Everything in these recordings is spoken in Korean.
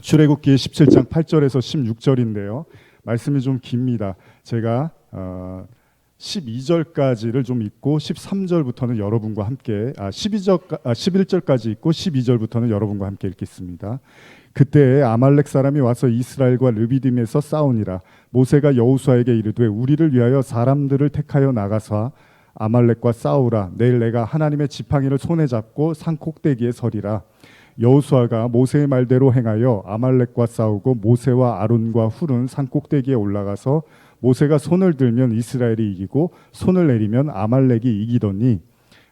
출애굽기 17장 8절에서 16절인데요. 말씀이 좀 깁니다. 제가 12절까지를 좀 읽고 13절부터는 여러분과 함께 11절까지 읽고 12절부터는 여러분과 함께 읽겠습니다. 그때 아말렉 사람이 와서 이스라엘과 르비딤에서 싸우니라. 모세가 여호수아에게 이르되 우리를 위하여 사람들을 택하여 나가서 아말렉과 싸우라. 내일 내가 하나님의 지팡이를 손에 잡고 산 꼭대기에 서리라. 여호수아가 모세의 말대로 행하여 아말렉과 싸우고 모세와 아론과 훌은 산 꼭대기에 올라가서 모세가 손을 들면 이스라엘이 이기고 손을 내리면 아말렉이 이기더니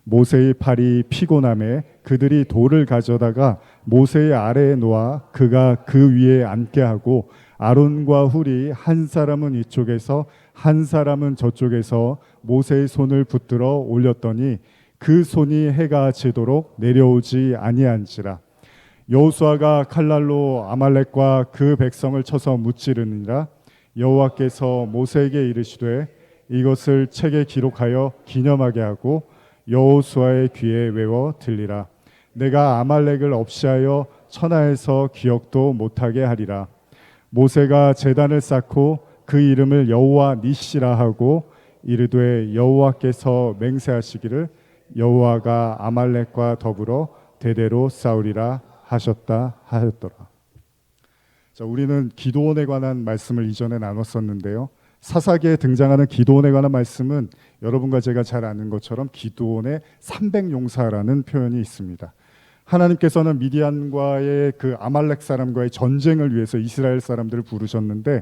모세의 팔이 피곤함에 그들이 돌을 가져다가 모세의 아래에 놓아 그가 그 위에 앉게 하고 아론과 훌이 한 사람은 이쪽에서 한 사람은 저쪽에서 모세의 손을 붙들어 올렸더니 그 손이 해가 지도록 내려오지 아니한지라. 여호수아가 칼날로 아말렉과 그 백성을 쳐서 무찌르니라. 여호와께서 모세에게 이르시되 이것을 책에 기록하여 기념하게 하고 여호수아의 귀에 외워 들리라. 내가 아말렉을 없이하여 천하에서 기억도 못하게 하리라. 모세가 제단을 쌓고 그 이름을 여호와 니시라 하고 이르되 여호와께서 맹세하시기를 여호와가 아말렉과 더불어 대대로 싸우리라 하셨더라. 자, 우리는 기드온에 관한 말씀을 이전에 나눴었는데요. 사사기에 등장하는 기드온에 관한 말씀은 여러분과 제가 잘 아는 것처럼 기드온의 300용사라는 표현이 있습니다. 하나님께서는 미디안과의 그 아말렉 사람과의 전쟁을 위해서 이스라엘 사람들을 부르셨는데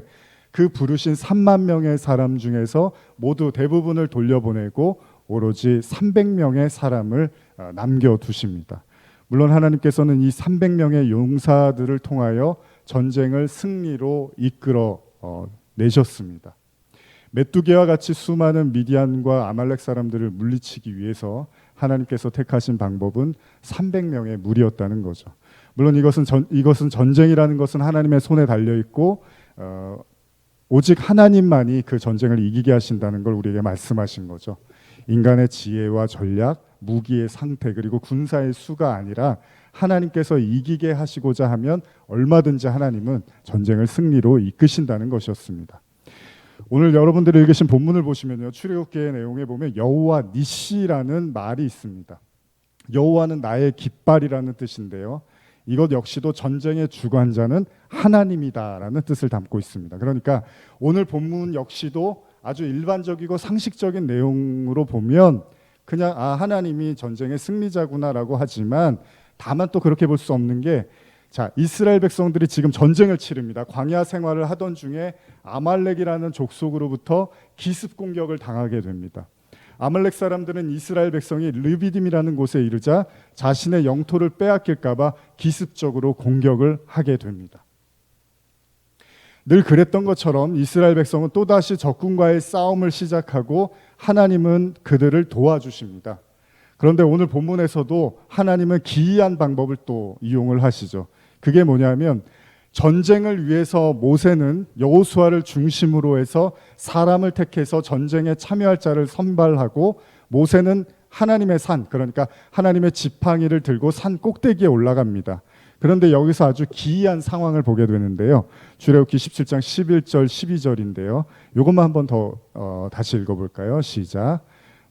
그 부르신 3만 명의 사람 중에서 모두 대부분을 돌려보내고 오로지 300명의 사람을 남겨두십니다. 물론 하나님께서는 이 300명의 용사들을 통하여 전쟁을 승리로 이끌어 내셨습니다. 메뚜기와 같이 수많은 미디안과 아말렉 사람들을 물리치기 위해서 하나님께서 택하신 방법은 300명의 무리였다는 거죠. 물론 이것은 전쟁이라는 것은 하나님의 손에 달려 있고 오직 하나님만이 그 전쟁을 이기게 하신다는 걸 우리에게 말씀하신 거죠. 인간의 지혜와 전략, 무기의 상태 그리고 군사의 수가 아니라 하나님께서 이기게 하시고자 하면 얼마든지 하나님은 전쟁을 승리로 이끄신다는 것이었습니다. 오늘 여러분들이 읽으신 본문을 보시면요, 출애굽기의 내용에 보면 여호와 니시라는 말이 있습니다. 여호와는 나의 깃발이라는 뜻인데요, 이것 역시도 전쟁의 주관자는 하나님이다라는 뜻을 담고 있습니다. 그러니까 오늘 본문 역시도 아주 일반적이고 상식적인 내용으로 보면 그냥 하나님이 전쟁의 승리자구나라고 하지만 다만 또 그렇게 볼 수 없는 게 이스라엘 백성들이 지금 전쟁을 치릅니다. 광야 생활을 하던 중에 아말렉이라는 족속으로부터 기습 공격을 당하게 됩니다. 아말렉 사람들은 이스라엘 백성이 르비딤이라는 곳에 이르자 자신의 영토를 빼앗길까 봐 기습적으로 공격을 하게 됩니다. 늘 그랬던 것처럼 이스라엘 백성은 또다시 적군과의 싸움을 시작하고 하나님은 그들을 도와주십니다. 그런데 오늘 본문에서도 하나님은 기이한 방법을 또 이용을 하시죠. 그게 뭐냐면 전쟁을 위해서 모세는 여호수아를 중심으로 해서 사람을 택해서 전쟁에 참여할 자를 선발하고 모세는 하나님의 산, 그러니까 하나님의 지팡이를 들고 산 꼭대기에 올라갑니다. 그런데 여기서 아주 기이한 상황을 보게 되는데요. 출애굽기 17장 11절 12절인데요. 이것만 한번 더 다시 읽어볼까요? 시작.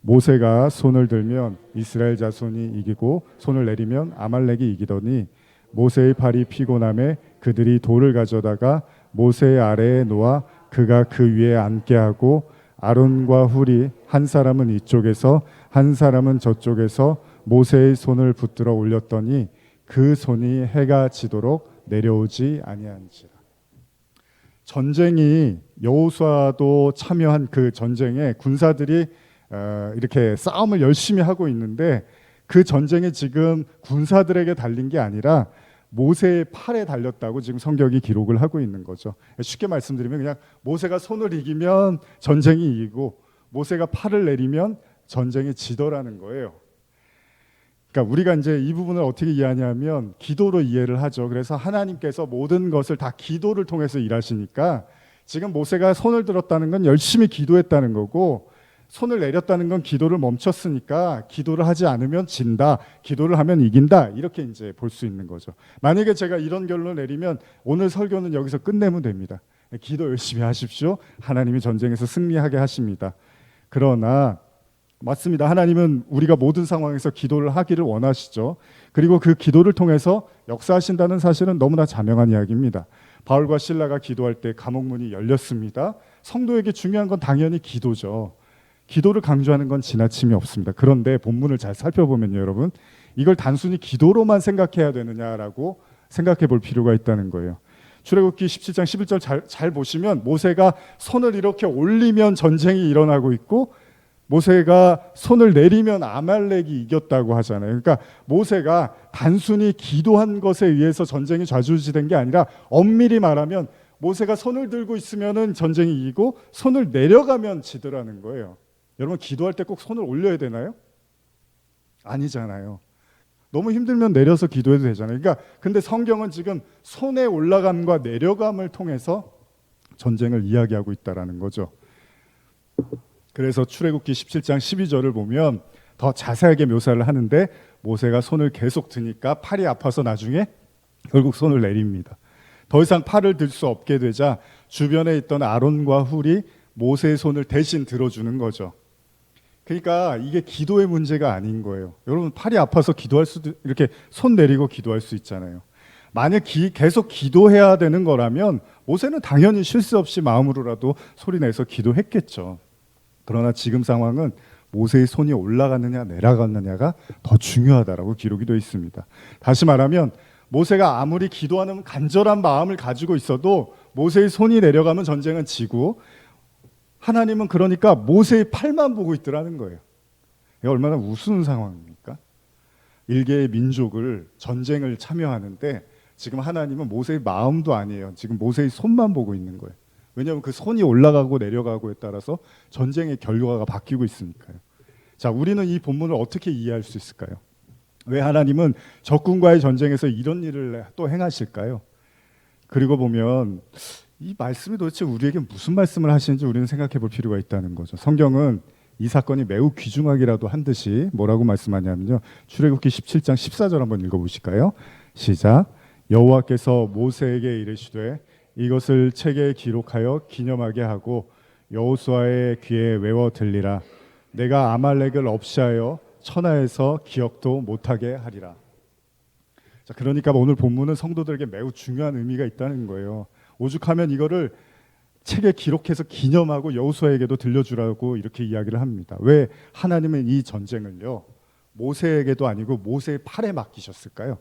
모세가 손을 들면 이스라엘 자손이 이기고 손을 내리면 아말렉이 이기더니 모세의 팔이 피곤함에 그들이 돌을 가져다가 모세의 아래에 놓아 그가 그 위에 앉게 하고 아론과 훌이 한 사람은 이쪽에서 한 사람은 저쪽에서 모세의 손을 붙들어 올렸더니 그 손이 해가 지도록 내려오지 아니한지라. 전쟁이 여호수아도 참여한 그 전쟁에 군사들이 이렇게 싸움을 열심히 하고 있는데 그 전쟁이 지금 군사들에게 달린 게 아니라 모세의 팔에 달렸다고 지금 성경이 기록을 하고 있는 거죠. 쉽게 말씀드리면 그냥 모세가 손을 이기면 전쟁이 이기고 모세가 팔을 내리면 전쟁이 지더라는 거예요. 그러니까 우리가 이제 이 부분을 어떻게 이해하냐면 기도로 이해를 하죠. 그래서 하나님께서 모든 것을 다 기도를 통해서 일하시니까 지금 모세가 손을 들었다는 건 열심히 기도했다는 거고 손을 내렸다는 건 기도를 멈췄으니까 기도를 하지 않으면 진다, 기도를 하면 이긴다, 이렇게 이제 볼 수 있는 거죠. 만약에 제가 이런 결론을 내리면 오늘 설교는 여기서 끝내면 됩니다. 기도 열심히 하십시오. 하나님이 전쟁에서 승리하게 하십니다. 그러나 맞습니다. 하나님은 우리가 모든 상황에서 기도를 하기를 원하시죠. 그리고 그 기도를 통해서 역사하신다는 사실은 너무나 자명한 이야기입니다. 바울과 실라가 기도할 때 감옥 문이 열렸습니다. 성도에게 중요한 건 당연히 기도죠. 기도를 강조하는 건 지나침이 없습니다. 그런데 본문을 잘 살펴보면요, 여러분, 이걸 단순히 기도로만 생각해야 되느냐라고 생각해 볼 필요가 있다는 거예요. 출애굽기 17장 11절 잘 보시면 모세가 손을 이렇게 올리면 전쟁이 일어나고 있고 모세가 손을 내리면 아말렉이 이겼다고 하잖아요. 그러니까 모세가 단순히 기도한 것에 의해서 전쟁이 좌지우지된 게 아니라 엄밀히 말하면 모세가 손을 들고 있으면 전쟁이 이기고 손을 내려가면 지더라는 거예요. 여러분, 기도할 때 꼭 손을 올려야 되나요? 아니잖아요. 너무 힘들면 내려서 기도해도 되잖아요. 그러니까 근데 성경은 지금 손에 올라감과 내려감을 통해서 전쟁을 이야기하고 있다라는 거죠. 그래서 출애굽기 17장 12절을 보면 더 자세하게 묘사를 하는데 모세가 손을 계속 드니까 팔이 아파서 나중에 결국 손을 내립니다. 더 이상 팔을 들 수 없게 되자 주변에 있던 아론과 훌이 모세의 손을 대신 들어주는 거죠. 그러니까 이게 기도의 문제가 아닌 거예요. 여러분, 팔이 아파서 기도할 수도 이렇게 손 내리고 기도할 수 있잖아요. 만약 계속 기도해야 되는 거라면 모세는 당연히 쉴 새 없이 마음으로라도 소리내서 기도했겠죠. 그러나 지금 상황은 모세의 손이 올라갔느냐 내려갔느냐가 더 중요하다라고 기록이 되어 있습니다. 다시 말하면 모세가 아무리 기도하는 간절한 마음을 가지고 있어도 모세의 손이 내려가면 전쟁은 지고 하나님은 그러니까 모세의 팔만 보고 있더라는 거예요. 이게 얼마나 우스운 상황입니까? 일개의 민족을 전쟁을 참여하는데 지금 하나님은 모세의 마음도 아니에요. 지금 모세의 손만 보고 있는 거예요. 왜냐하면 그 손이 올라가고 내려가고에 따라서 전쟁의 결과가 바뀌고 있으니까요. 자, 우리는 이 본문을 어떻게 이해할 수 있을까요? 왜 하나님은 적군과의 전쟁에서 이런 일을 또 행하실까요? 그리고 보면 이 말씀이 도대체 우리에게 무슨 말씀을 하시는지 우리는 생각해 볼 필요가 있다는 거죠. 성경은 이 사건이 매우 귀중하기라도 한 듯이 뭐라고 말씀하냐면요. 출애굽기 17장 14절 한번 읽어보실까요? 시작. 여호와께서 모세에게 이르시되 이것을 책에 기록하여 기념하게 하고 여호수아의 귀에 외워 들리라. 내가 아말렉을 없이하여 천하에서 기억도 못하게 하리라. 자, 그러니까 오늘 본문은 성도들에게 매우 중요한 의미가 있다는 거예요. 오죽하면 이거를 책에 기록해서 기념하고 여호수아에게도 들려주라고 이렇게 이야기를 합니다. 왜 하나님은 이 전쟁을요 모세에게도 아니고 모세의 팔에 맡기셨을까요?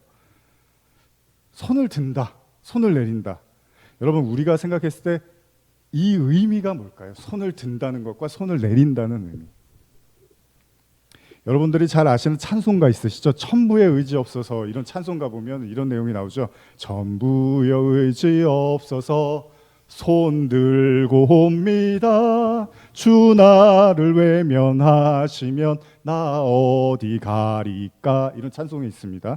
손을 든다, 손을 내린다. 여러분, 우리가 생각했을 때 이 의미가 뭘까요? 손을 든다는 것과 손을 내린다는 의미. 여러분들이 잘 아시는 찬송가 있으시죠? 천부의 의지 없어서, 이런 찬송가 보면 이런 내용이 나오죠. 천부의 의지 없어서 손 들고 옵니다. 주 나를 외면하시면 나 어디 가리까. 이런 찬송이 있습니다.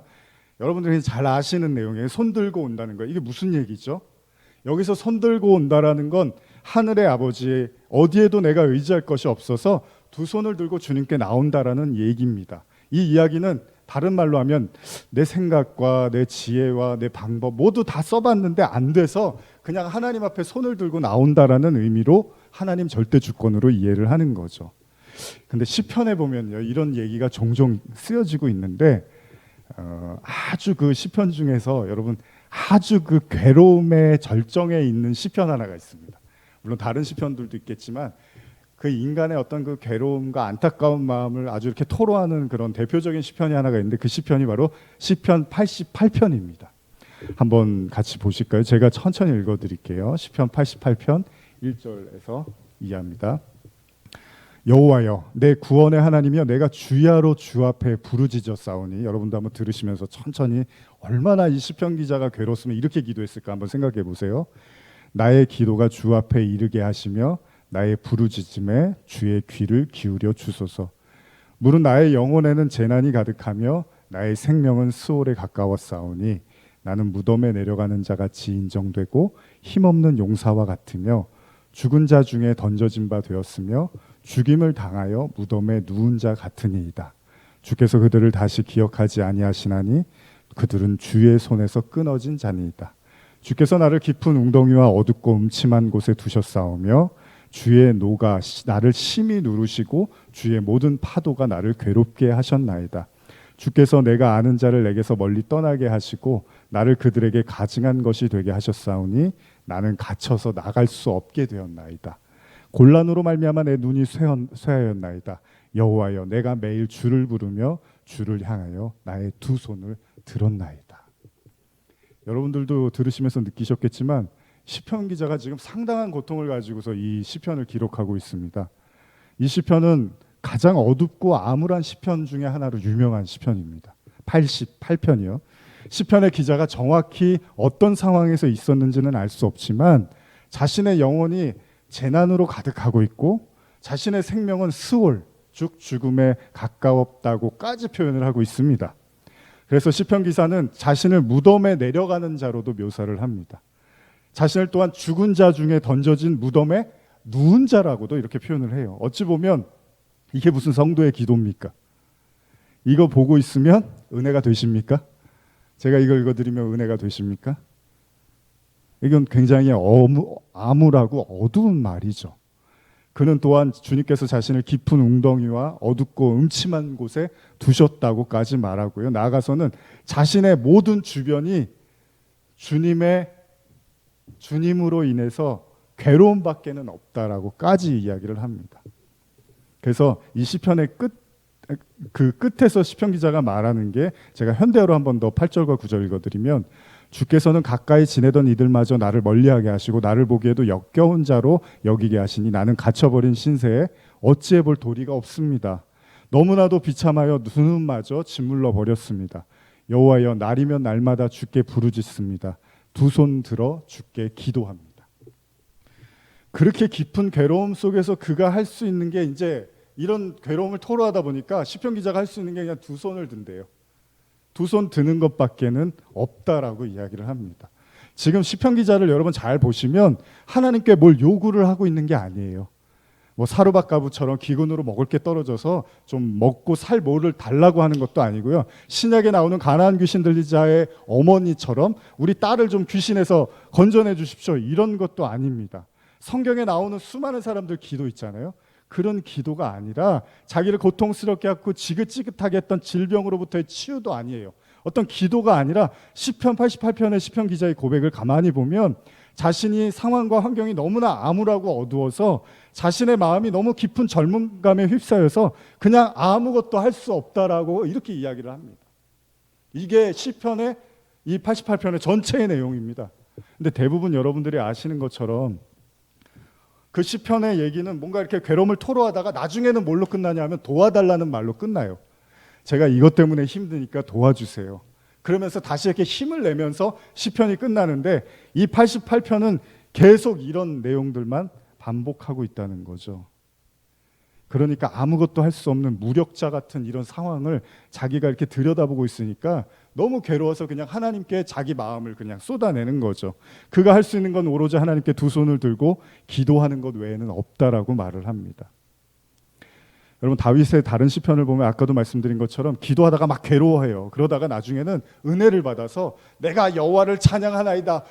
여러분들이 잘 아시는 내용이에요. 손 들고 온다는 거예요. 이게 무슨 얘기죠? 여기서 손 들고 온다라는 건 하늘의 아버지, 어디에도 내가 의지할 것이 없어서 두 손을 들고 주님께 나온다라는 얘기입니다. 이 이야기는 다른 말로 하면 내 생각과 내 지혜와 내 방법 모두 다 써봤는데 안 돼서 그냥 하나님 앞에 손을 들고 나온다라는 의미로 하나님 절대 주권으로 이해를 하는 거죠. 근데 시편에 보면요, 이런 얘기가 종종 쓰여지고 있는데 아주 그 시편 중에서 여러분 아주 그 괴로움의 절정에 있는 시편 하나가 있습니다. 물론 다른 시편들도 있겠지만 그 인간의 어떤 그 괴로움과 안타까운 마음을 아주 이렇게 토로하는 그런 대표적인 시편이 하나가 있는데 그 시편이 바로 시편 88편입니다. 한번 같이 보실까요? 제가 천천히 읽어드릴게요. 시편 88편 1절에서 이해합니다. 여호와여, 내 구원의 하나님이여, 내가 주야로 주 앞에 부르짖었사오니. 여러분도 한번 들으시면서 천천히 얼마나 이 시편 기자가 괴로웠으면 이렇게 기도했을까 한번 생각해 보세요. 나의 기도가 주 앞에 이르게 하시며 나의 부르짖음에 주의 귀를 기울여 주소서. 물은 나의 영혼에는 재난이 가득하며 나의 생명은 스올에 가까웠사오니 나는 무덤에 내려가는 자같이 인정되고 힘없는 용사와 같으며 죽은 자 중에 던져진 바 되었으며 죽임을 당하여 무덤에 누운 자 같으니이다. 주께서 그들을 다시 기억하지 아니하시나니 그들은 주의 손에서 끊어진 자니이다. 주께서 나를 깊은 웅덩이와 어둡고 음침한 곳에 두셨사오며 주의 노가 나를 심히 누르시고 주의 모든 파도가 나를 괴롭게 하셨나이다. 주께서 내가 아는 자를 내게서 멀리 떠나게 하시고 나를 그들에게 가증한 것이 되게 하셨사오니 나는 갇혀서 나갈 수 없게 되었나이다. 곤란으로 말미암아 내 눈이 쇠하였나이다. 여호와여, 내가 매일 주를 부르며 주를 향하여 나의 두 손을 들었나이다. 여러분들도 들으시면서 느끼셨겠지만 시편 기자가 지금 상당한 고통을 가지고서 이 시편을 기록하고 있습니다. 이 시편은 가장 어둡고 암울한 시편 중에 하나로 유명한 시편입니다. 88편이요. 시편의 기자가 정확히 어떤 상황에서 있었는지는 알 수 없지만 자신의 영혼이 재난으로 가득하고 있고 자신의 생명은 스올, 즉 죽음에 가까웠다고까지 표현을 하고 있습니다. 그래서 시편 기사는 자신을 무덤에 내려가는 자로도 묘사를 합니다. 자신을 또한 죽은 자 중에 던져진 무덤에 누운 자라고도 이렇게 표현을 해요. 어찌 보면 이게 무슨 성도의 기도입니까? 이거 보고 있으면 은혜가 되십니까? 제가 이걸 읽어드리면 은혜가 되십니까? 이건 굉장히 암울하고 어두운 말이죠. 그는 또한 주님께서 자신을 깊은 웅덩이와 어둡고 음침한 곳에 두셨다고까지 말하고요. 나아가서는 자신의 모든 주변이 주님으로 인해서 괴로움밖에는 없다라고까지 이야기를 합니다. 그래서 이 시편의 끝에서 시편 기자가 말하는 게 제가 현대어로 한 번 더 8절과 9절 읽어드리면 주께서는 가까이 지내던 이들마저 나를 멀리하게 하시고 나를 보기에도 역겨운 자로 여기게 하시니 나는 갇혀버린 신세에 어찌해 볼 도리가 없습니다. 너무나도 비참하여 눈은마저 짓물러 버렸습니다. 여호와여, 날이면 날마다 주께 부르짖습니다. 두 손 들어 주께 기도합니다. 그렇게 깊은 괴로움 속에서 그가 할 수 있는 게 이제 이런 괴로움을 토로하다 보니까 시편 기자가 할 수 있는 게 그냥 두 손을 든대요. 두 손 드는 것밖에는 없다라고 이야기를 합니다. 지금 시편 기자를 여러분 잘 보시면 하나님께 뭘 요구를 하고 있는 게 아니에요. 뭐 사르밧가부처럼 기근으로 먹을 게 떨어져서 좀 먹고 살 뭐를 달라고 하는 것도 아니고요. 신약에 나오는 가나안 귀신 들린 자의 어머니처럼 우리 딸을 좀 귀신에서 건져내 주십시오, 이런 것도 아닙니다. 성경에 나오는 수많은 사람들 기도 있잖아요. 그런 기도가 아니라 자기를 고통스럽게 하고 지긋지긋하게 했던 질병으로부터의 치유도 아니에요. 어떤 기도가 아니라 시편 88편의 시편 기자의 고백을 가만히 보면 자신이 상황과 환경이 너무나 암울하고 어두워서 자신의 마음이 너무 깊은 절망감에 휩싸여서 그냥 아무것도 할 수 없다라고 이렇게 이야기를 합니다. 이게 시편의 이 88편의 전체의 내용입니다. 근데 대부분 여러분들이 아시는 것처럼 그 시편의 얘기는 뭔가 이렇게 괴로움을 토로하다가 나중에는 뭘로 끝나냐면 도와달라는 말로 끝나요. 제가 이것 때문에 힘드니까 도와주세요. 그러면서 다시 이렇게 힘을 내면서 시편이 끝나는데 이 88편은 계속 이런 내용들만 반복하고 있다는 거죠. 그러니까 아무것도 할 수 없는 무력자 같은 이런 상황을 자기가 이렇게 들여다보고 있으니까 너무 괴로워서 그냥 하나님께 자기 마음을 그냥 쏟아내는 거죠. 그가 할 수 있는 건 오로지 하나님께 두 손을 들고 기도하는 것 외에는 없다라고 말을 합니다. 여러분, 다윗의 다른 시편을 보면 아까도 말씀드린 것처럼 기도하다가 막 괴로워해요. 그러다가 나중에는 은혜를 받아서 내가 여호와를 찬양하나이다,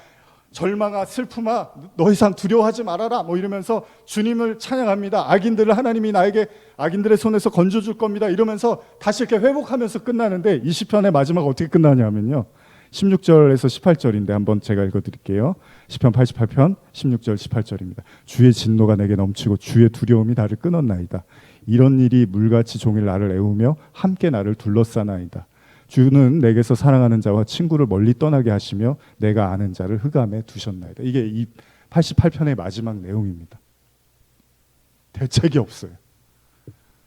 절망아 슬픔아 더 이상 두려워하지 말아라, 뭐 이러면서 주님을 찬양합니다. 악인들을 하나님이 나에게 악인들의 손에서 건져줄 겁니다, 이러면서 다시 이렇게 회복하면서 끝나는데 이 시편의 마지막 어떻게 끝나냐면요, 16절에서 18절인데 한번 제가 읽어드릴게요. 시편 88편 16절 18절입니다. 주의 진노가 내게 넘치고 주의 두려움이 나를 끊었나이다. 이런 일이 물같이 종일 나를 애우며 함께 나를 둘러싸나이다. 주는 내게서 사랑하는 자와 친구를 멀리 떠나게 하시며 내가 아는 자를 흑암에 두셨나이다. 이게 이 88편의 마지막 내용입니다. 대책이 없어요.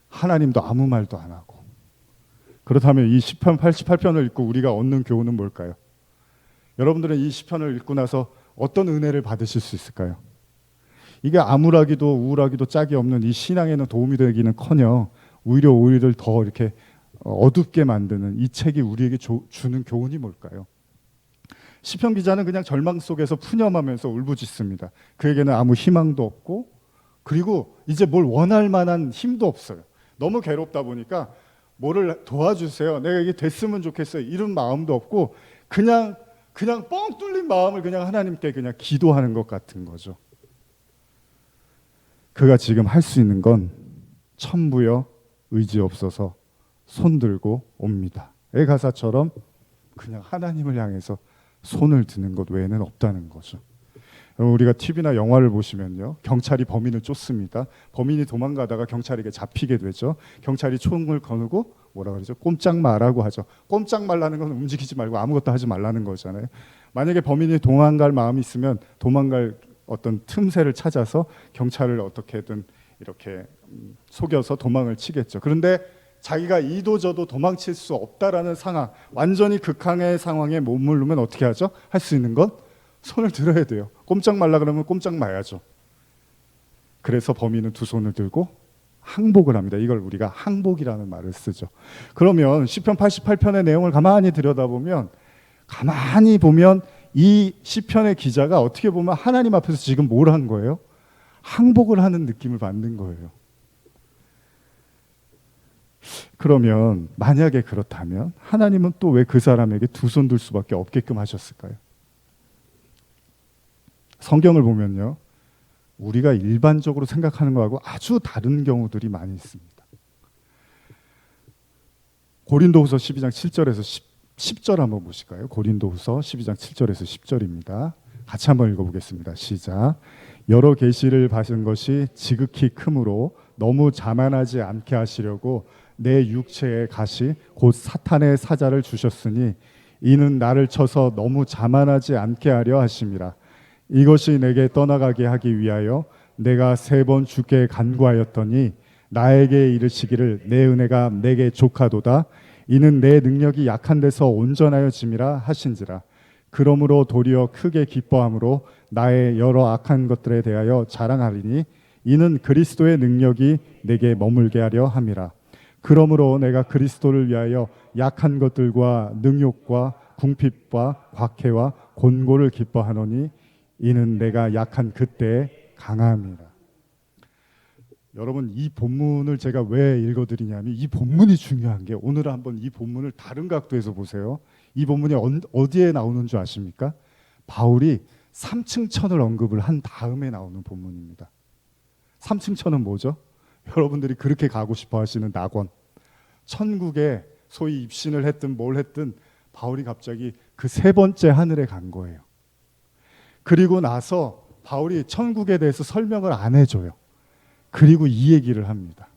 하나님도 아무 말도 안 하고. 그렇다면 이 시편 88편을 읽고 우리가 얻는 교훈은 뭘까요? 여러분들은 이 시편을 읽고 나서 어떤 은혜를 받으실 수 있을까요? 이게 암울하기도 우울하기도 짝이 없는 이 신앙에는 도움이 되기는커녕 오히려 우리를 더 이렇게 어둡게 만드는 이 책이 우리에게 주는 교훈이 뭘까요? 시편 기자는 그냥 절망 속에서 푸념하면서 울부짖습니다. 그에게는 아무 희망도 없고 그리고 이제 뭘 원할 만한 힘도 없어요. 너무 괴롭다 보니까 뭐를 도와주세요. 내가 이게 됐으면 좋겠어요. 이런 마음도 없고 그냥 뻥 뚫린 마음을 그냥 하나님께 그냥 기도하는 것 같은 거죠. 그가 지금 할 수 있는 건 천부여 의지 없어서 손 들고 옵니다. 의 가사처럼 그냥 하나님을 향해서 손을 드는 것 외에는 없다는 거죠. 우리가 TV나 영화를 보시면요, 경찰이 범인을 쫓습니다. 범인이 도망가다가 경찰에게 잡히게 되죠. 경찰이 총을 거누고 뭐라 그러죠? 꼼짝 마라고 하죠. 꼼짝 말라는 건 움직이지 말고 아무것도 하지 말라는 거잖아요. 만약에 범인이 도망갈 마음이 있으면 도망갈 어떤 틈새를 찾아서 경찰을 어떻게든 이렇게 속여서 도망을 치겠죠. 그런데 자기가 이도저도 도망칠 수 없다라는 상황, 완전히 극한의 상황에 머무르면 어떻게 하죠? 할 수 있는 건 손을 들어야 돼요. 꼼짝 말라 그러면 꼼짝 마야죠. 그래서 범인은 두 손을 들고 항복을 합니다. 이걸 우리가 항복이라는 말을 쓰죠. 그러면 시편 88편의 내용을 가만히 들여다보면, 가만히 보면 이 시편의 기자가 어떻게 보면 하나님 앞에서 지금 뭘 한 거예요? 항복을 하는 느낌을 받는 거예요. 그러면 만약에 그렇다면 하나님은 또 왜 그 사람에게 두 손 들 수밖에 없게끔 하셨을까요? 성경을 보면요, 우리가 일반적으로 생각하는 거하고 아주 다른 경우들이 많이 있습니다. 고린도후서 12장 7절에서 10절 한번 보실까요? 고린도후서 12장 7절에서 10절입니다. 같이 한번 읽어보겠습니다. 시작. 여러 계시를 받은 것이 지극히 크므로 너무 자만하지 않게 하시려고 내 육체의 가시 곧 사탄의 사자를 주셨으니 이는 나를 쳐서 너무 자만하지 않게 하려 하심이라. 이것이 내게 떠나가게 하기 위하여 내가 3번 주께 간구하였더니 나에게 이르시기를 내 은혜가 내게 족하도다. 이는 내 능력이 약한 데서 온전하여짐이라 하신지라. 그러므로 도리어 크게 기뻐함으로 나의 여러 악한 것들에 대하여 자랑하리니 이는 그리스도의 능력이 내게 머물게 하려 함이라. 그러므로 내가 그리스도를 위하여 약한 것들과 능욕과 궁핍과 곽해와 곤고를 기뻐하노니 이는 내가 약한 그때에 강함이라. 여러분, 이 본문을 제가 왜 읽어드리냐면 이 본문이 중요한 게, 오늘 한번 이 본문을 다른 각도에서 보세요. 이 본문이 어디에 나오는 줄 아십니까? 바울이 삼층천을 언급을 한 다음에 나오는 본문입니다. 삼층천은 뭐죠? 여러분들이 그렇게 가고 싶어 하시는 낙원, 천국에 소위 입신을 했든 뭘 했든 바울이 갑자기 그 3번째 하늘에 간 거예요. 그리고 나서 바울이 천국에 대해서 설명을 안 해줘요. 그리고 이 얘기를 합니다.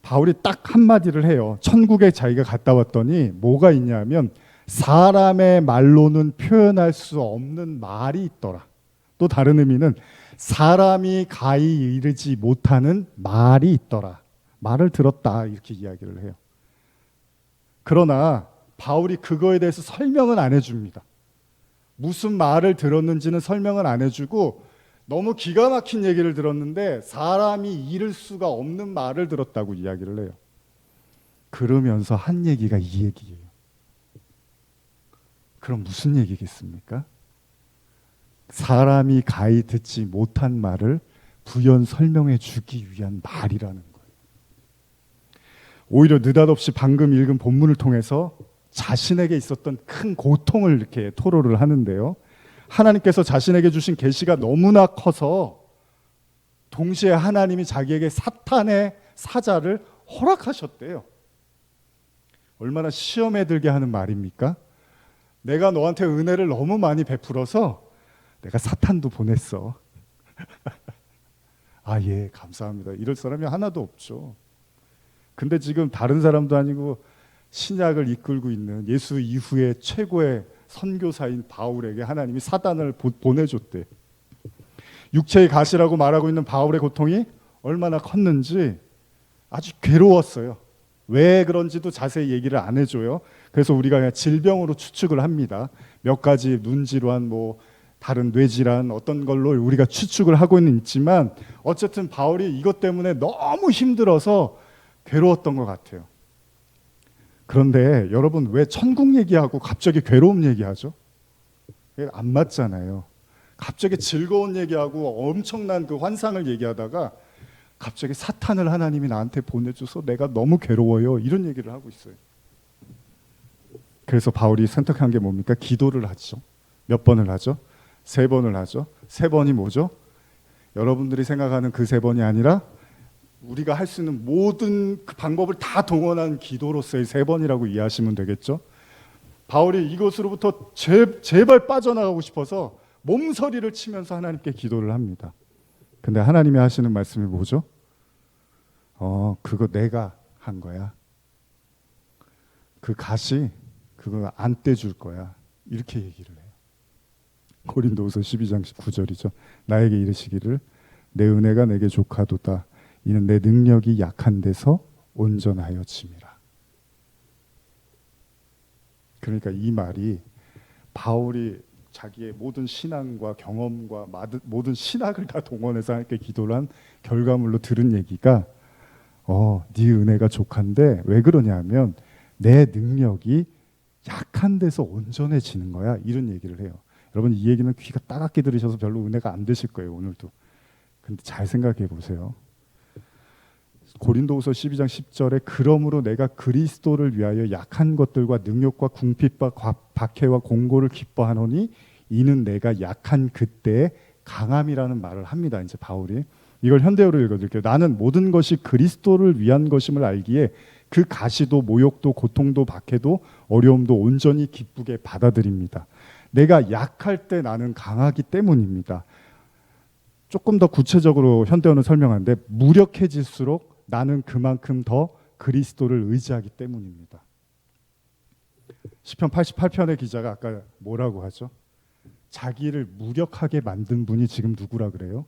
바울이 딱 한마디를 해요. 천국에 자기가 갔다 왔더니 뭐가 있냐면 사람의 말로는 표현할 수 없는 말이 있더라. 또 다른 의미는 사람이 가히 이르지 못하는 말이 있더라. 말을 들었다, 이렇게 이야기를 해요. 그러나 바울이 그거에 대해서 설명은 안 해줍니다. 무슨 말을 들었는지는 설명을 안 해주고 너무 기가 막힌 얘기를 들었는데 사람이 이를 수가 없는 말을 들었다고 이야기를 해요. 그러면서 한 얘기가 이 얘기예요. 그럼 무슨 얘기겠습니까? 사람이 가히 듣지 못한 말을 부연 설명해 주기 위한 말이라는 거예요. 오히려 느닷없이 방금 읽은 본문을 통해서 자신에게 있었던 큰 고통을 이렇게 토로를 하는데요. 하나님께서 자신에게 주신 계시가 너무나 커서 동시에 하나님이 자기에게 사탄의 사자를 허락하셨대요. 얼마나 시험에 들게 하는 말입니까? 내가 너한테 은혜를 너무 많이 베풀어서 내가 사탄도 보냈어. 아, 예, 감사합니다. 이럴 사람이 하나도 없죠. 근데 지금 다른 사람도 아니고 신약을 이끌고 있는 예수 이후의 최고의 선교사인 바울에게 하나님이 사단을 보내줬대. 육체의 가시라고 말하고 있는 바울의 고통이 얼마나 컸는지 아주 괴로웠어요. 왜 그런지도 자세히 얘기를 안 해줘요. 그래서 우리가 그냥 질병으로 추측을 합니다. 몇 가지 눈질환, 뭐 다른 뇌질환, 어떤 걸로 우리가 추측을 하고는 있지만 어쨌든 바울이 이것 때문에 너무 힘들어서 괴로웠던 것 같아요. 그런데 여러분, 왜 천국 얘기하고 갑자기 괴로움 얘기하죠? 안 맞잖아요. 갑자기 즐거운 얘기하고 엄청난 그 환상을 얘기하다가 갑자기 사탄을 하나님이 나한테 보내줘서 내가 너무 괴로워요, 이런 얘기를 하고 있어요. 그래서 바울이 선택한 게 뭡니까? 기도를 하죠. 몇 번을 하죠? 3번을 하죠. 3번이 뭐죠? 여러분들이 생각하는 그 3번이 아니라 우리가 할 수 있는 모든 그 방법을 다 동원한 기도로서의 3번이라고 이해하시면 되겠죠. 바울이 이것으로부터 제발 빠져나가고 싶어서 몸서리를 치면서 하나님께 기도를 합니다. 근데 하나님이 하시는 말씀이 뭐죠? 그거 내가 한 거야. 그 가시 그거 안 떼줄 거야. 이렇게 얘기를 해요. 고린도후서 12장 19절이죠. 나에게 이르시기를 내 은혜가 내게 족하도다. 이는 내 능력이 약한 데서 온전하여 짐이라. 그러니까 이 말이 바울이 자기의 모든 신앙과 경험과 모든 신학을 다 동원해서 하나님께 기도를 한 결과물로 들은 얘기가 네 은혜가 족한데 왜 그러냐면 내 능력이 약한 데서 온전해지는 거야, 이런 얘기를 해요. 여러분, 이 얘기는 귀가 따갑게 들으셔서 별로 은혜가 안 되실 거예요, 오늘도. 근데 잘 생각해 보세요. 고린도후서 12장 10절에 그러므로 내가 그리스도를 위하여 약한 것들과 능욕과 궁핍과 박해와 공고를 기뻐하노니 이는 내가 약한 그때의 강함이라는 말을 합니다. 이제 바울이 이걸 현대어로 읽어드릴게요. 나는 모든 것이 그리스도를 위한 것임을 알기에 그 가시도 모욕도 고통도 박해도 어려움도 온전히 기쁘게 받아들입니다. 내가 약할 때 나는 강하기 때문입니다. 조금 더 구체적으로 현대어는 설명하는데 무력해질수록 나는 그만큼 더 그리스도를 의지하기 때문입니다. 시편 88편의 기자가 아까 뭐라고 하죠? 자기를 무력하게 만든 분이 지금 누구라 그래요?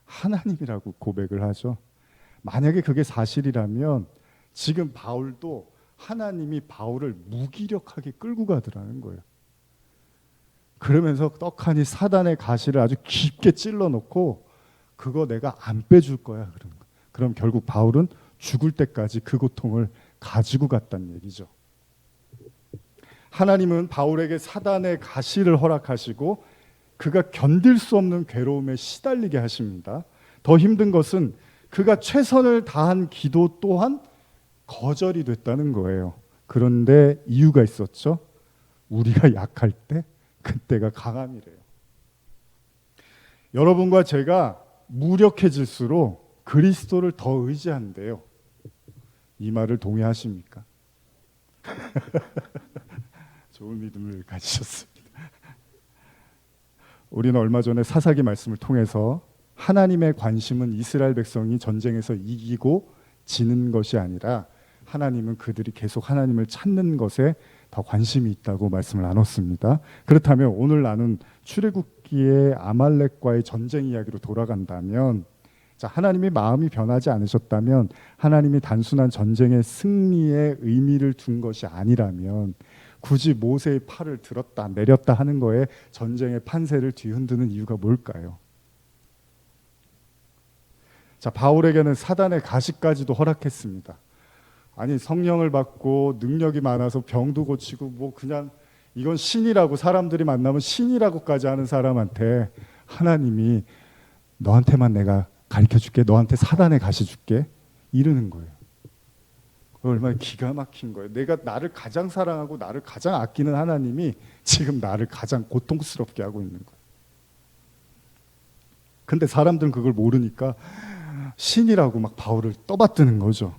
하나님이라고 고백을 하죠. 만약에 그게 사실이라면 지금 바울도 하나님이 바울을 무기력하게 끌고 가더라는 거예요. 그러면서 떡하니 사단의 가시를 아주 깊게 찔러놓고 그거 내가 안 빼줄 거야. 그럼 결국 바울은 죽을 때까지 그 고통을 가지고 갔다는 얘기죠. 하나님은 바울에게 사단의 가시를 허락하시고 그가 견딜 수 없는 괴로움에 시달리게 하십니다. 더 힘든 것은 그가 최선을 다한 기도 또한 거절이 됐다는 거예요. 그런데 이유가 있었죠. 우리가 약할 때 그때가 강함이래요. 여러분과 제가 무력해질수록 그리스도를 더 의지한대요. 이 말을 동의하십니까? 좋은 믿음을 가지셨습니다. 우리는 얼마 전에 사사기 말씀을 통해서 하나님의 관심은 이스라엘 백성이 전쟁에서 이기고 지는 것이 아니라 하나님은 그들이 계속 하나님을 찾는 것에 더 관심이 있다고 말씀을 나눴습니다. 그렇다면 오늘 나눈 출애굽기의 아말렉과의 전쟁 이야기로 돌아간다면, 자, 하나님이 마음이 변하지 않으셨다면, 하나님이 단순한 전쟁의 승리에 의미를 둔 것이 아니라면 굳이 모세의 팔을 들었다 내렸다 하는 거에 전쟁의 판세를 뒤흔드는 이유가 뭘까요? 자, 바울에게는 사단의 가시까지도 허락했습니다. 아니, 성령을 받고 능력이 많아서 병도 고치고 뭐 그냥 이건 신이라고, 사람들이 만나면 신이라고까지 하는 사람한테 하나님이 너한테만 내가 가르쳐 줄게, 너한테 사단의 가시 줄게, 이러는 거예요. 얼마나 기가 막힌 거예요. 내가 나를 가장 사랑하고 나를 가장 아끼는 하나님이 지금 나를 가장 고통스럽게 하고 있는 거예요. 근데 사람들은 그걸 모르니까 신이라고 막 바울을 떠받드는 거죠.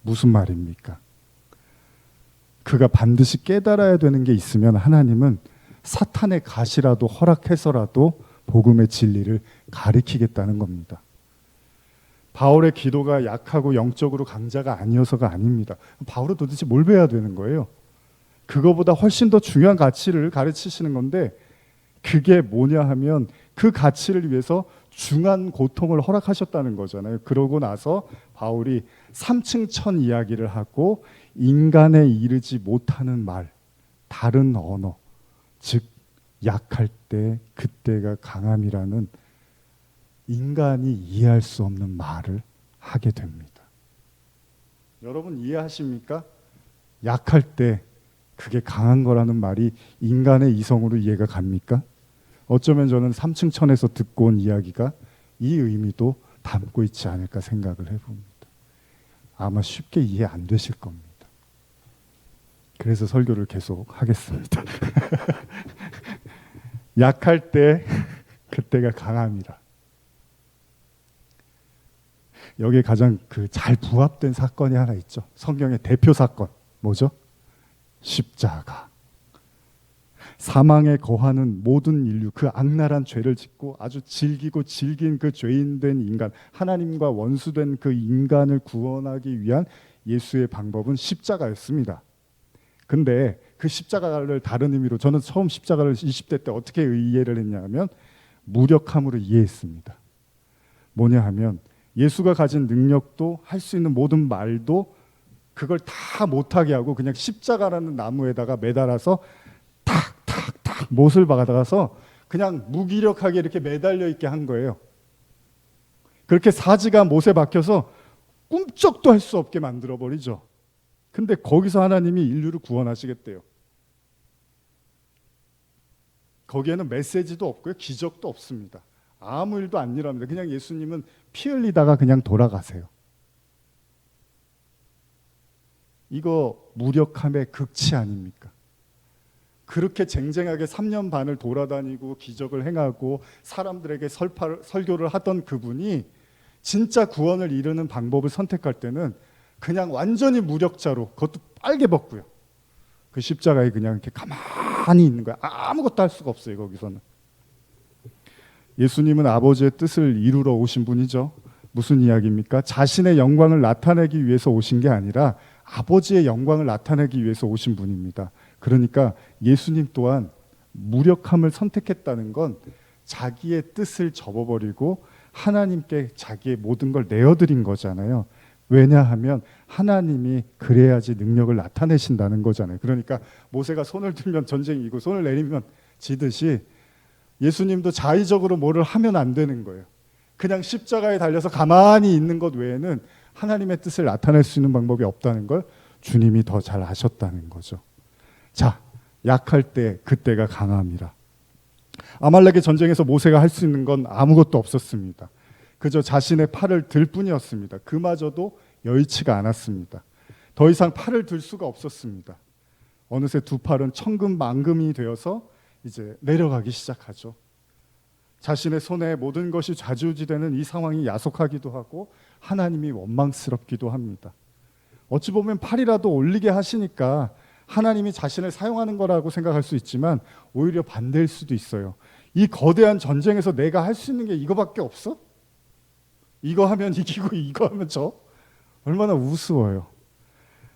무슨 말입니까? 그가 반드시 깨달아야 되는 게 있으면 하나님은 사탄의 가시라도 허락해서라도 복음의 진리를 가리키겠다는 겁니다. 바울의 기도가 약하고 영적으로 강자가 아니어서가 아닙니다. 바울은 도대체 뭘 배워야 되는 거예요? 그거보다 훨씬 더 중요한 가치를 가르치시는 건데, 그게 뭐냐 하면 그 가치를 위해서 중한 고통을 허락하셨다는 거잖아요. 그러고 나서 바울이 3층 천 이야기를 하고 인간에 이르지 못하는 말, 다른 언어, 즉 약할 때 그때가 강함이라는 인간이 이해할 수 없는 말을 하게 됩니다. 여러분 이해하십니까? 약할 때 그게 강한 거라는 말이 인간의 이성으로 이해가 갑니까? 어쩌면 저는 3층 천에서 듣고 온 이야기가 이 의미도 담고 있지 않을까 생각을 해봅니다. 아마 쉽게 이해 안 되실 겁니다. 그래서 설교를 계속 하겠습니다. 약할 때 그때가 강함이라. 여기에 가장 잘 부합된 사건이 하나 있죠. 성경의 대표 사건 뭐죠? 십자가. 사망에 거하는 모든 인류, 그 악랄한 죄를 짓고 아주 질기고 질긴 그 죄인된 인간, 하나님과 원수된 그 인간을 구원하기 위한 예수의 방법은 십자가였습니다. 근데 그 십자가를 다른 의미로, 저는 처음 십자가를 20대 때 어떻게 이해를 했냐면 무력함으로 이해했습니다. 뭐냐 하면 예수가 가진 능력도 할 수 있는 모든 말도 그걸 다 못하게 하고 그냥 십자가라는 나무에다가 매달아서 탁탁탁 못을 박아서 그냥 무기력하게 이렇게 매달려 있게 한 거예요. 그렇게 사지가 못에 박혀서 꿈쩍도 할 수 없게 만들어 버리죠. 근데 거기서 하나님이 인류를 구원하시겠대요. 거기에는 메시지도 없고요, 기적도 없습니다. 아무 일도 안 일어납니다. 그냥 예수님은 피 흘리다가 그냥 돌아가세요. 이거 무력함의 극치 아닙니까? 그렇게 쟁쟁하게 3년 반을 돌아다니고 기적을 행하고 사람들에게 설교를 하던 그분이 진짜 구원을 이루는 방법을 선택할 때는 그냥 완전히 무력자로, 그것도 빨개 벗고요, 그 십자가에 그냥 이렇게 가만히 있는 거야. 아무것도 할 수가 없어요. 거기서는 예수님은 아버지의 뜻을 이루러 오신 분이죠. 무슨 이야기입니까? 자신의 영광을 나타내기 위해서 오신 게 아니라 아버지의 영광을 나타내기 위해서 오신 분입니다. 그러니까 예수님 또한 무력함을 선택했다는 건 자기의 뜻을 접어버리고 하나님께 자기의 모든 걸 내어드린 거잖아요. 왜냐하면 하나님이 그래야지 능력을 나타내신다는 거잖아요. 그러니까 모세가 손을 들면 전쟁이 이고 손을 내리면 지듯이 예수님도 자의적으로 뭐를 하면 안 되는 거예요. 그냥 십자가에 달려서 가만히 있는 것 외에는 하나님의 뜻을 나타낼 수 있는 방법이 없다는 걸 주님이 더 잘 아셨다는 거죠. 자, 약할 때 그때가 강함이라. 아말렉의 전쟁에서 모세가 할 수 있는 건 아무것도 없었습니다. 그저 자신의 팔을 들 뿐이었습니다. 그마저도 여의치가 않았습니다. 더 이상 팔을 들 수가 없었습니다. 어느새 두 팔은 천근만금이 되어서 이제 내려가기 시작하죠. 자신의 손에 모든 것이 좌지우지되는 이 상황이 야속하기도 하고 하나님이 원망스럽기도 합니다. 어찌 보면 팔이라도 올리게 하시니까 하나님이 자신을 사용하는 거라고 생각할 수 있지만 오히려 반대일 수도 있어요. 이 거대한 전쟁에서 내가 할 수 있는 게 이거밖에 없어? 이거 하면 이기고 이거 하면 져? 얼마나 우스워요.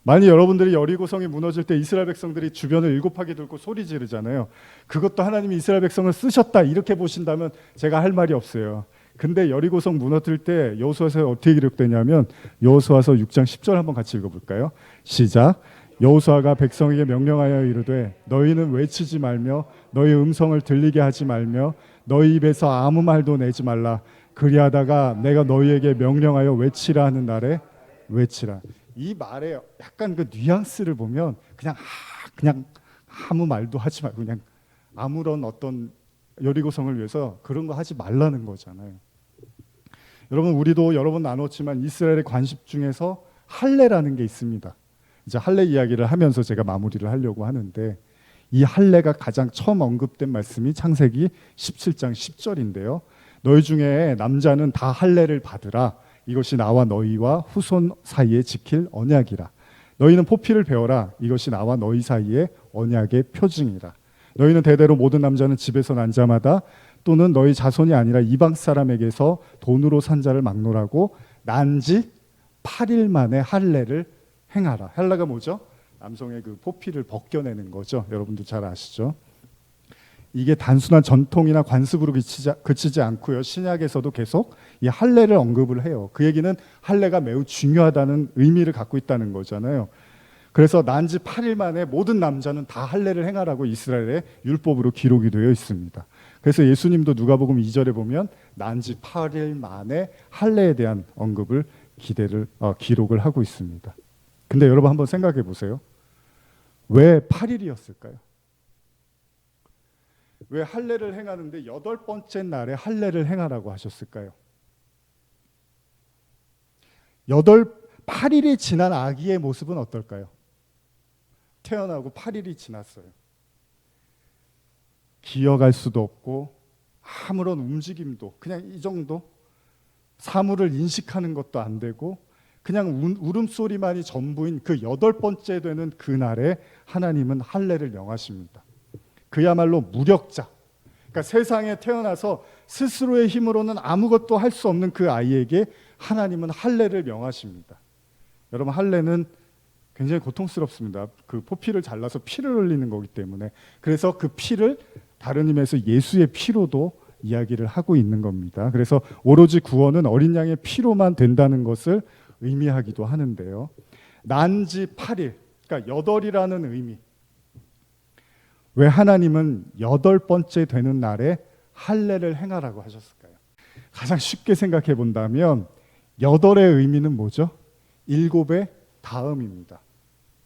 만약 여러분들이 여리고성이 무너질 때 이스라엘 백성들이 주변을 7바퀴 돌고 소리 지르잖아요. 그것도 하나님이 이스라엘 백성을 쓰셨다 이렇게 보신다면 제가 할 말이 없어요. 근데 여리고성 무너뜨릴 때 여호수아서에 어떻게 기록되냐면 여호수아서 6장 10절 한번 같이 읽어볼까요? 시작. 여호수아가 백성에게 명령하여 이르되 너희는 외치지 말며 너희 음성을 들리게 하지 말며 너희 입에서 아무 말도 내지 말라. 그리하다가 내가 너희에게 명령하여 외치라 하는 날에 외치라. 이 말에 약간 그 뉘앙스를 보면 그냥 아무 말도 하지 말고 그냥 아무런 어떤 여리고성을 위해서 그런 거 하지 말라는 거잖아요. 여러분, 우리도 여러 번 나눴지만 이스라엘의 관습 중에서 할례라는 게 있습니다. 이제 할례 이야기를 하면서 제가 마무리를 하려고 하는데 이 할례가 가장 처음 언급된 말씀이 창세기 17장 10절인데요. 너희 중에 남자는 다 할례를 받으라. 이것이 나와 너희와 후손 사이에 지킬 언약이라. 너희는 포피를 베어라. 이것이 나와 너희 사이에 언약의 표징이라. 너희는 대대로 모든 남자는 집에서 난 자마다 또는 너희 자손이 아니라 이방 사람에게서 돈으로 산 자를 막노라고 난지 8일 만에 할례를 행하라. 할례가 뭐죠? 남성의 그 포피를 벗겨내는 거죠. 여러분도 잘 아시죠? 이게 단순한 전통이나 관습으로 그치지 않고요. 신약에서도 계속 이 할례를 언급을 해요. 그 얘기는 할례가 매우 중요하다는 의미를 갖고 있다는 거잖아요. 그래서 난지 8일 만에 모든 남자는 다 할례를 행하라고 이스라엘의 율법으로 기록이 되어 있습니다. 그래서 예수님도 누가복음 2절에 보면 난지 8일 만에 할례에 대한 언급을 기록을 하고 있습니다. 근데 여러분 한번 생각해 보세요. 왜 8일이었을까요? 왜 할례를 행하는데 여덟 번째 날에 할례를 행하라고 하셨을까요? 8일이 지난 아기의 모습은 어떨까요? 태어나고 8일이 지났어요. 기어갈 수도 없고 아무런 움직임도, 그냥 이 정도, 사물을 인식하는 것도 안 되고 그냥 울음소리만이 전부인 그 여덟 번째 되는 그날에 하나님은 할례를 명하십니다. 그야말로 무력자, 그러니까 세상에 태어나서 스스로의 힘으로는 아무것도 할 수 없는 그 아이에게 하나님은 할례를 명하십니다. 여러분, 할례는 굉장히 고통스럽습니다. 그 포피를 잘라서 피를 흘리는 거기 때문에. 그래서 그 피를 다른 의미에서 예수의 피로도 이야기를 하고 있는 겁니다. 그래서 오로지 구원은 어린 양의 피로만 된다는 것을 의미하기도 하는데요. 난지 8일, 그러니까 여덟이라는 의미. 왜 하나님은 여덟 번째 되는 날에 할례를 행하라고 하셨을까요? 가장 쉽게 생각해 본다면 여덟의 의미는 뭐죠? 일곱의 다음입니다.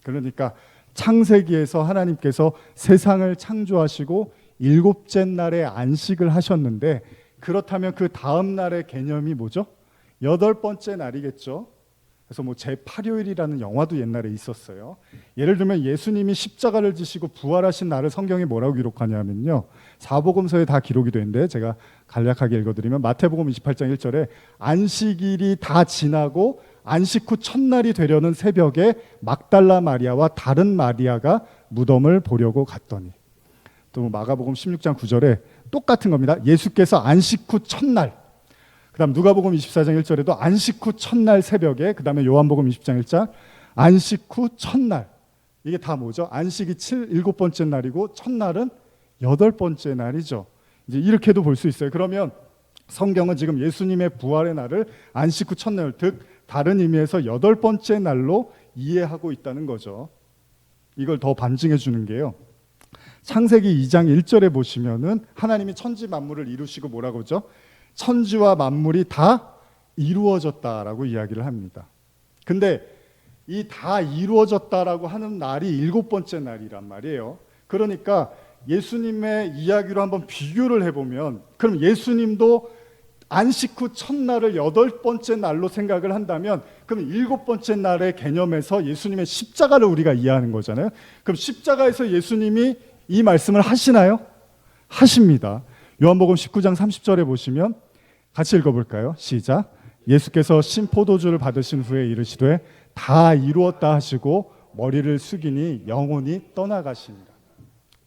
그러니까 창세기에서 하나님께서 세상을 창조하시고 일곱째 날에 안식을 하셨는데, 그렇다면 그 다음 날의 개념이 뭐죠? 여덟 번째 날이겠죠. 그래서 뭐 제8요일이라는 영화도 옛날에 있었어요. 예를 들면 예수님이 십자가를 지시고 부활하신 날을 성경에 뭐라고 기록하냐면요, 사복음서에 다 기록이 되는데 제가 간략하게 읽어드리면 마태복음 28장 1절에 안식일이 다 지나고 안식 후 첫날이 되려는 새벽에 막달라 마리아와 다른 마리아가 무덤을 보려고 갔더니, 또 마가복음 16장 9절에 똑같은 겁니다. 예수께서 안식 후 첫날, 그 다음 누가복음 24장 1절에도 안식 후 첫날 새벽에, 그 다음에 요한복음 20장 1장 안식 후 첫날. 이게 다 뭐죠? 안식이 일곱 번째 날이고 첫날은 여덟 번째 날이죠. 이제 이렇게도 볼 수 있어요. 그러면 성경은 지금 예수님의 부활의 날을 안식 후 첫날, 즉 다른 의미에서 여덟 번째 날로 이해하고 있다는 거죠. 이걸 더 반증해 주는 게요, 창세기 2장 1절에 보시면은 하나님이 천지 만물을 이루시고 뭐라고 하죠? 천지와 만물이 다 이루어졌다라고 이야기를 합니다. 근데 이 다 이루어졌다라고 하는 날이 일곱 번째 날이란 말이에요. 그러니까 예수님의 이야기로 한번 비교를 해보면, 그럼 예수님도 안식 후 첫날을 여덟 번째 날로 생각을 한다면, 그럼 일곱 번째 날의 개념에서 예수님의 십자가를 우리가 이해하는 거잖아요. 그럼 십자가에서 예수님이 이 말씀을 하시나요? 하십니다. 요한복음 19장 30절에 보시면 같이 읽어볼까요? 시작. 예수께서 신포도주를 받으신 후에 이르시되 다 이루었다 하시고 머리를 숙이니 영혼이 떠나가시니라.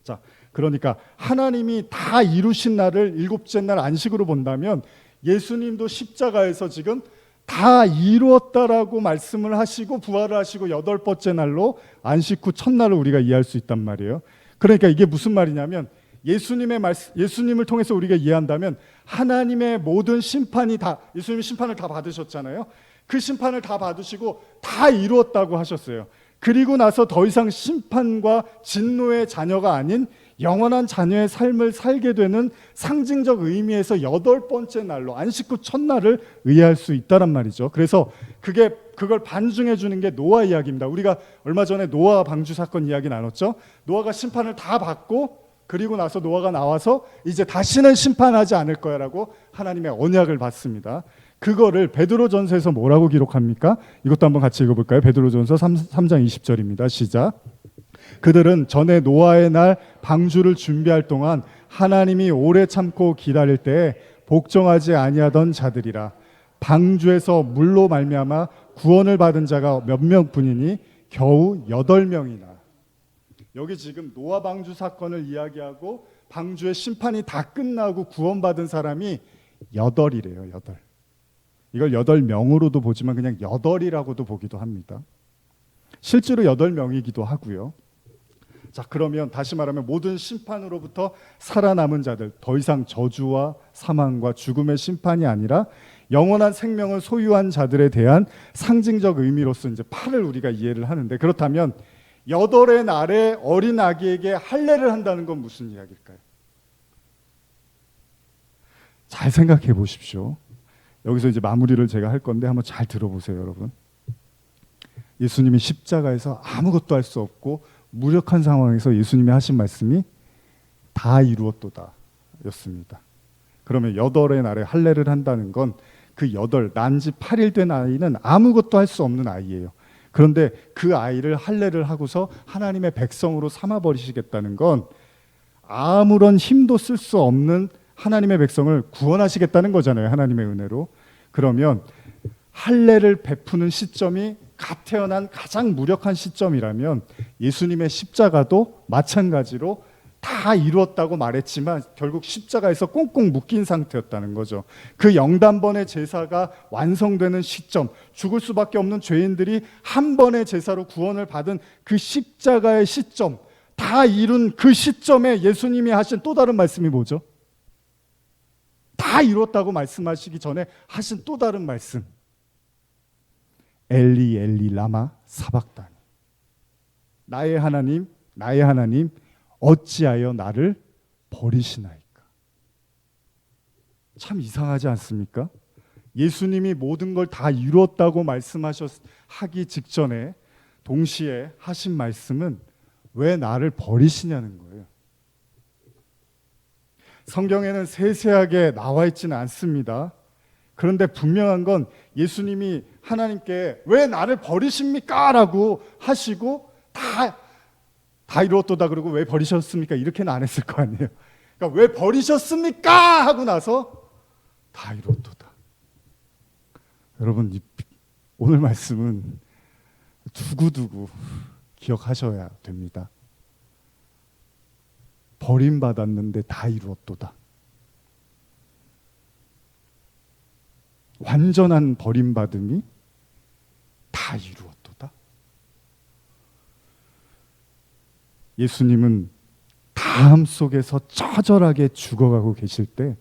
자, 그러니까 하나님이 다 이루신 날을 일곱째 날 안식으로 본다면 예수님도 십자가에서 지금 다 이루었다라고 말씀을 하시고 부활을 하시고 여덟 번째 날로 안식 후 첫날을 우리가 이해할 수 있단 말이에요. 그러니까 이게 무슨 말이냐면, 예수님의 말씀, 예수님을 통해서 우리가 이해한다면 하나님의 모든 심판이 다, 예수님이 심판을 다 받으셨잖아요. 그 심판을 다 받으시고 다 이루었다고 하셨어요. 그리고 나서 더 이상 심판과 진노의 자녀가 아닌 영원한 자녀의 삶을 살게 되는 상징적 의미에서 여덟 번째 날로 안식 후 첫날을 의해할 수 있다란 말이죠. 그래서 그걸 반증해 주는 게 노아 이야기입니다. 우리가 얼마 전에 노아 방주 사건 이야기 나눴죠. 노아가 심판을 다 받고 그리고 나서 노아가 나와서 이제 다시는 심판하지 않을 거야라고 하나님의 언약을 받습니다. 그거를 베드로전서에서 뭐라고 기록합니까? 이것도 한번 같이 읽어볼까요? 베드로전서 3장 20절입니다. 시작. 그들은 전에 노아의 날 방주를 준비할 동안 하나님이 오래 참고 기다릴 때에 복종하지 아니하던 자들이라. 방주에서 물로 말미암아 구원을 받은 자가 몇 명뿐이니 겨우 8명이나. 여기 지금 노아 방주 사건을 이야기하고 방주의 심판이 다 끝나고 구원받은 사람이 8이래요. 8. 이걸 8명으로도 보지만 그냥 8이라고도 보기도 합니다. 실제로 8명이기도 하고요. 자, 그러면 다시 말하면 모든 심판으로부터 살아남은 자들, 더 이상 저주와 사망과 죽음의 심판이 아니라 영원한 생명을 소유한 자들에 대한 상징적 의미로서 이제 8을 우리가 이해를 하는데, 그렇다면 8의 날에 어린 아기에게 할례를 한다는 건 무슨 이야기일까요? 잘 생각해 보십시오. 여기서 이제 마무리를 제가 할 건데 한번 잘 들어보세요, 여러분. 예수님이 십자가에서 아무것도 할 수 없고 무력한 상황에서 예수님이 하신 말씀이 다 이루었도다 였습니다. 그러면 8의 날에 할례를 한다는 건 그 8, 난지 8일 된 아이는 아무것도 할 수 없는 아이예요. 그런데 그 아이를 할례를 하고서 하나님의 백성으로 삼아 버리시겠다는 건 아무런 힘도 쓸 수 없는 하나님의 백성을 구원하시겠다는 거잖아요. 하나님의 은혜로. 그러면 할례를 베푸는 시점이 갓 태어난 가장 무력한 시점이라면 예수님의 십자가도 마찬가지로 다 이루었다고 말했지만 결국 십자가에서 꽁꽁 묶인 상태였다는 거죠. 그 영단번의 제사가 완성되는 시점, 죽을 수밖에 없는 죄인들이 한 번의 제사로 구원을 받은 그 십자가의 시점, 다 이룬 그 시점에 예수님이 하신 또 다른 말씀이 뭐죠? 다 이뤘다고 말씀하시기 전에 하신 또 다른 말씀. 엘리 엘리 라마 사박다니. 나의 하나님, 나의 하나님, 어찌하여 나를 버리시나이까. 참 이상하지 않습니까? 예수님이 모든 걸 다 이루었다고 하기 직전에 동시에 하신 말씀은 왜 나를 버리시냐는 거예요. 성경에는 세세하게 나와 있지는 않습니다. 그런데 분명한 건 예수님이 하나님께 왜 나를 버리십니까? 라고 하시고 다 이루었도다 그러고 왜 버리셨습니까? 이렇게는 안 했을 거 아니에요. 그러니까 왜 버리셨습니까? 하고 나서 다 이루었도다. 여러분, 오늘 말씀은 두고두고 기억하셔야 됩니다. 버림받았는데 다 이루었도다. 완전한 버림받음이 다 이루었도다. 예수님은 다함 속에서 처절하게 죽어가고 계실 때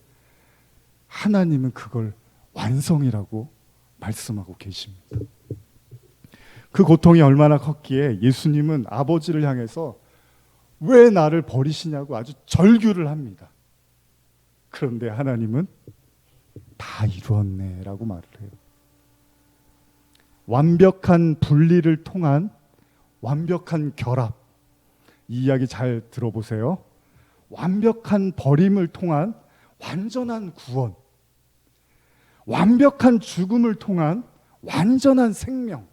하나님은 그걸 완성이라고 말씀하고 계십니다. 그 고통이 얼마나 컸기에 예수님은 아버지를 향해서 왜 나를 버리시냐고 아주 절규를 합니다. 그런데 하나님은 다 이루었네 라고 말을 해요. 완벽한 분리를 통한 완벽한 결합, 이 이야기 잘 들어보세요. 완벽한 버림을 통한 완전한 구원, 완벽한 죽음을 통한 완전한 생명,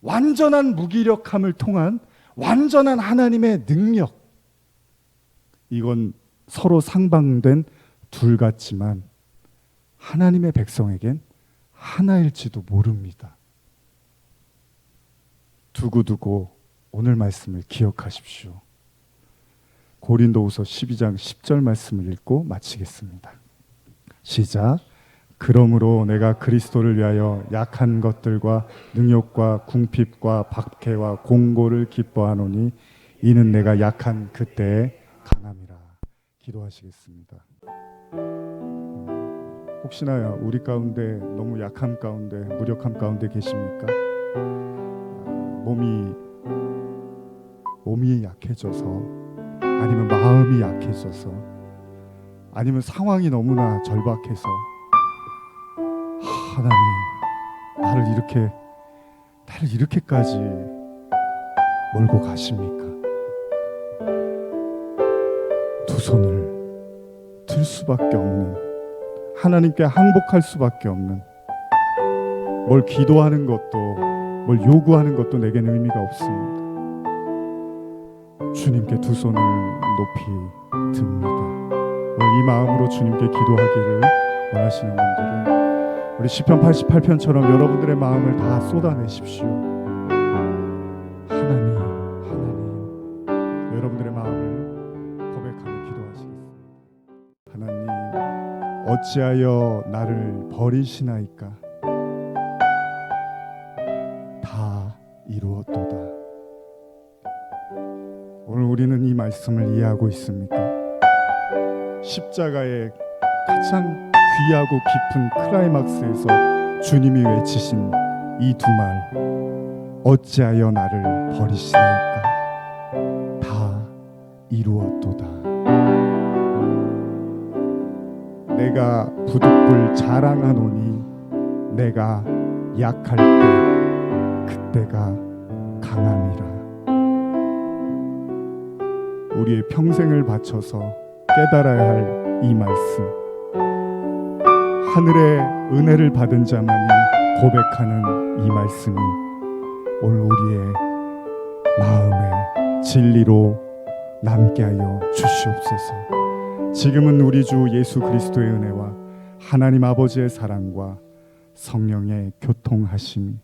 완전한 무기력함을 통한 완전한 하나님의 능력. 이건 서로 상반된 둘 같지만 하나님의 백성에겐 하나일지도 모릅니다. 두고두고 오늘 말씀을 기억하십시오. 고린도후서 12장 10절 말씀을 읽고 마치겠습니다. 시작. 그러므로 내가 그리스도를 위하여 약한 것들과 능욕과 궁핍과 박해와 공고를 기뻐하노니 이는 내가 약한 그때에 강함이라. 기도하시겠습니다. 혹시나 우리 가운데 너무 약함 가운데 무력함 가운데 계십니까? 몸이 약해져서, 아니면 마음이 약해져서, 아니면 상황이 너무나 절박해서 하나님 나를 이렇게까지 몰고 가십니까? 두 손을 들 수밖에 없는, 하나님께 항복할 수밖에 없는, 뭘 기도하는 것도 뭘 요구하는 것도 내게는 의미가 없습니다. 주님께 두 손을 높이 듭니다. 오늘 이 마음으로 주님께 기도하기를 원하시는 분들은 우리 시편 88편처럼 여러분들의 마음을 다 쏟아내십시오. 하나님, 여러분들의 마음을 고백하며 기도하시겠습니다. 하나님, 어찌하여 나를 버리시나이까? 다 이루었도다. 오늘 우리는 이 말씀을 이해하고 있습니까? 십자가의 가장 귀하고 깊은 클라이막스에서 주님이 외치신 이 두 말, 어찌하여 나를 버리시나이까? 다 이루었도다. 내가 부득불 자랑하노니 내가 약할 때 그때가 강함이라. 우리의 평생을 바쳐서 깨달아야 할 이 말씀, 하늘의 은혜를 받은 자만이 고백하는 이 말씀이 오늘 우리의 마음에 진리로 남게 하여 주시옵소서. 지금은 우리 주 예수 그리스도의 은혜와 하나님 아버지의 사랑과 성령의 교통하심이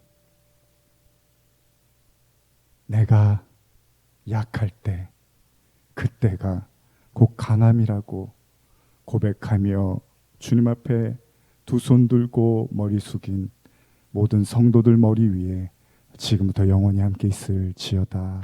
내가 약할 때 그때가 곧 강함이라고 고백하며 주님 앞에 두 손 들고 머리 숙인 모든 성도들 머리 위에 지금부터 영원히 함께 있을지어다.